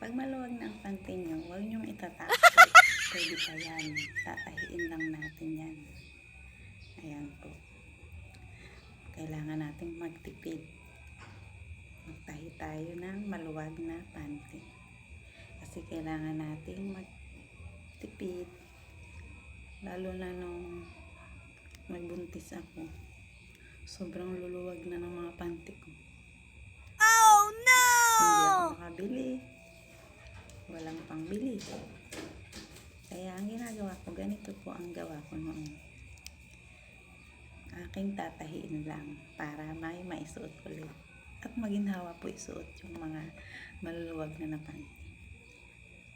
Pag maluwag na ang panty nyo, huwag nyong itatapon. Pwede pa yan. Tatahiin lang natin yan. Ayan po. Kailangan natin magtipid. Magtahi tayo ng maluwag na panty. Kasi kailangan natin magtipid. Lalo na nung nagbuntis ako. Sobrang luluwag na ng mga panty ko. Oh no! Hindi ako makabili. Walang pangbili. Kaya ang ginagawa ko, ganito po ang gawa ko noon. Aking tatahiin lang para may maisuot ulit. At maginhawa po isuot yung mga maluluwag na panty.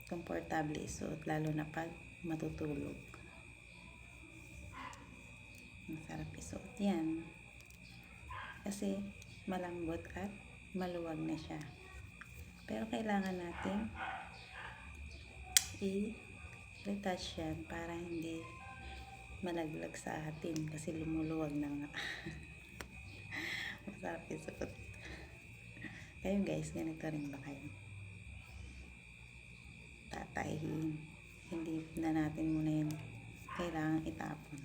Komportable isuot, lalo na pag matutulog. Masarap isuot yan. Kasi malambot at maluwag na siya. Pero kailangan natin i-retouch yan para hindi malaglag sa atin kasi lumuluwag na nga. Masarap isuot. Kayo guys, ganito rin ba kayo? Tatahihin. Hindi na natin muna yun kailangan itapon.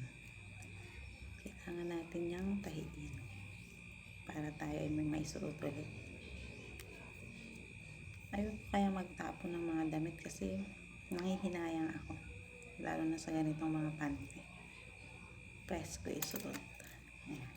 Kailangan natin yung tahiin para tayo ay may maisuot ulit. Ayoko kaya magtapon ng mga damit kasi nanghihinayang ako. Lalo na sa ganitong mga panty. Press ko isuot. Ayan.